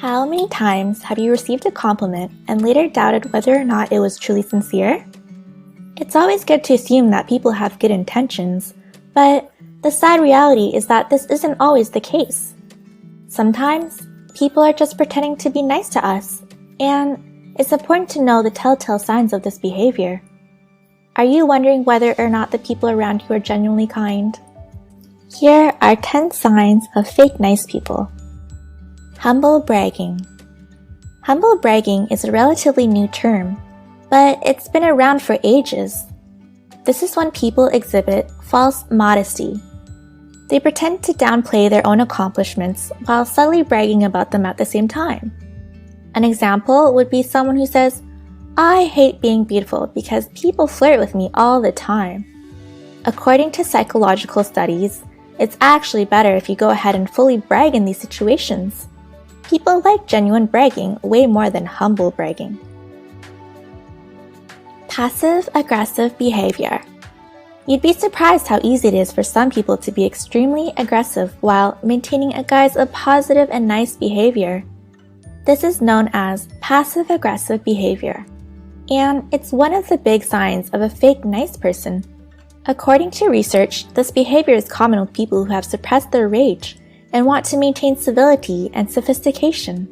How many times have you received a compliment and later doubted whether or not it was truly sincere? It's always good to assume that people have good intentions, but the sad reality is that this isn't always the case. Sometimes, people are just pretending to be nice to us, and it's important to know the telltale signs of this behavior. Are you wondering whether or not the people around you are genuinely kind? Here are 10 signs of fake nice people. Humble bragging. Humble bragging is a relatively new term, but it's been around for ages. This is when people exhibit false modesty. They pretend to downplay their own accomplishments while subtly bragging about them at the same time. An example would be someone who says, "I hate being beautiful because people flirt with me all the time." According to psychological studies, it's actually better if you go ahead and fully brag in these situations. People like genuine bragging way more than humble bragging. Passive-aggressive behavior. You'd be surprised how easy it is for some people to be extremely aggressive while maintaining a guise of positive and nice behavior. This is known as passive-aggressive behavior, and it's one of the big signs of a fake nice person. According to research, this behavior is common with people who have suppressed their rage and want to maintain civility and sophistication.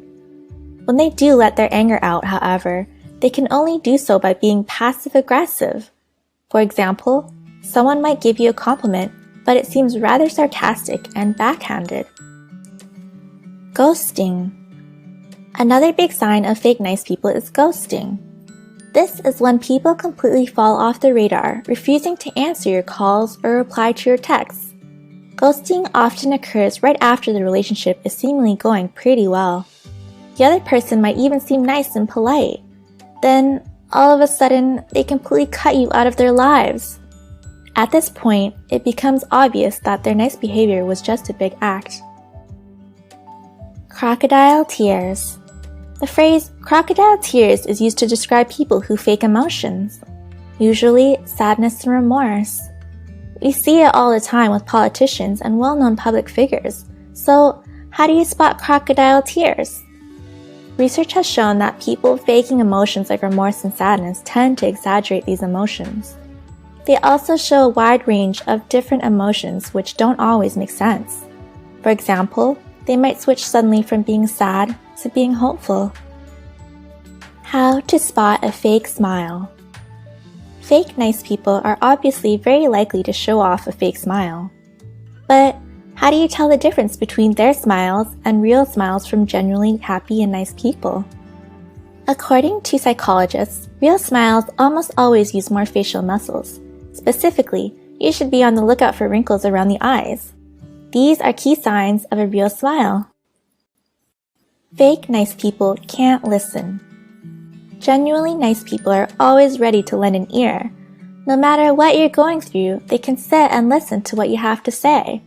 When they do let their anger out, however, they can only do so by being passive-aggressive. For example, someone might give you a compliment, but it seems rather sarcastic and backhanded. Ghosting. Another big sign of fake nice people is ghosting. This is when people completely fall off the radar, refusing to answer your calls or reply to your texts. Ghosting often occurs right after the relationship is seemingly going pretty well. The other person might even seem nice and polite. Then, all of a sudden, they completely cut you out of their lives. At this point, it becomes obvious that their nice behavior was just a big act. Crocodile tears. The phrase crocodile tears is used to describe people who fake emotions, usually sadness and remorse. We see it all the time with politicians and well-known public figures, so how do you spot crocodile tears? Research has shown that people faking emotions like remorse and sadness tend to exaggerate these emotions. They also show a wide range of different emotions which don't always make sense. For example, they might switch suddenly from being sad to being hopeful. How to spot a fake smile. Fake nice people are obviously very likely to show off a fake smile. But how do you tell the difference between their smiles and real smiles from genuinely happy and nice people? According to psychologists, real smiles almost always use more facial muscles. Specifically, you should be on the lookout for wrinkles around the eyes. These are key signs of a real smile. Fake nice people can't listen. Genuinely nice people are always ready to lend an ear. No matter what you're going through, they can sit and listen to what you have to say.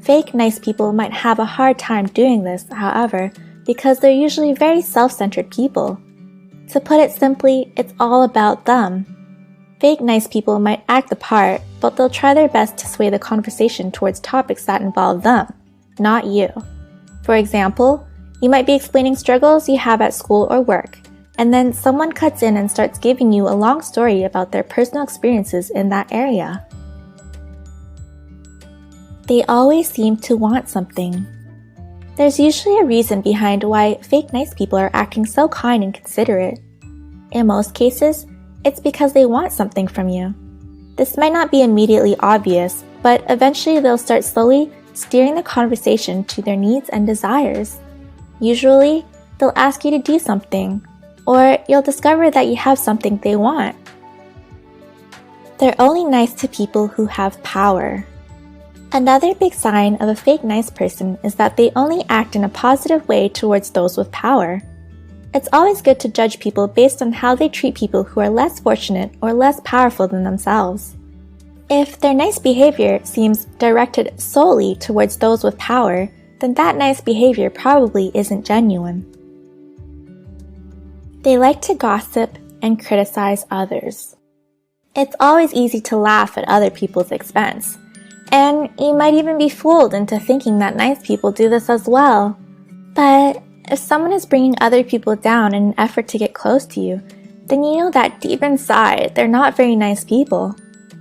Fake nice people might have a hard time doing this, however, because they're usually very self-centered people. To put it simply, it's all about them. Fake nice people might act the part, but they'll try their best to sway the conversation towards topics that involve them, not you. For example, you might be explaining struggles you have at school or work, and then someone cuts in and starts giving you a long story about their personal experiences in that area. They always seem to want something. There's usually a reason behind why fake nice people are acting so kind and considerate. In most cases, it's because they want something from you. This might not be immediately obvious, but eventually they'll start slowly steering the conversation to their needs and desires. Usually, they'll ask you to do something, or you'll discover that you have something they want. They're only nice to people who have power. Another big sign of a fake nice person is that they only act in a positive way towards those with power. It's always good to judge people based on how they treat people who are less fortunate or less powerful than themselves. If their nice behavior seems directed solely towards those with power, then that nice behavior probably isn't genuine. They like to gossip and criticize others. It's always easy to laugh at other people's expense, and you might even be fooled into thinking that nice people do this as well. But If someone is bringing other people down in an effort to get close to you, then you know that deep inside, they're not very nice people.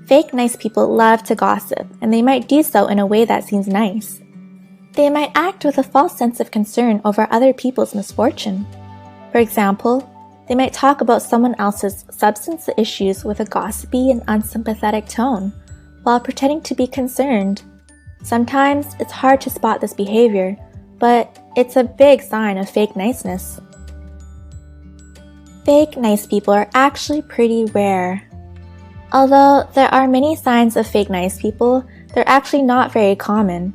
Fake nice people love to gossip, and they might do so in a way that seems nice. They might act with a false sense of concern over other people's misfortune. For example, they might talk about someone else's substance issues with a gossipy and unsympathetic tone, while pretending to be concerned. Sometimes it's hard to spot this behavior, but it's a big sign of fake niceness. Fake nice people are actually pretty rare. Although there are many signs of fake nice people, they're actually not very common.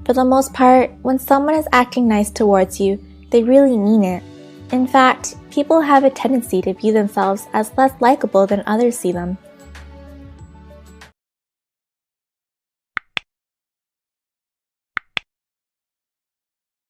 For the most part, when someone is acting nice towards you, they really mean it. In fact, people have a tendency to view themselves as less likable than others see them.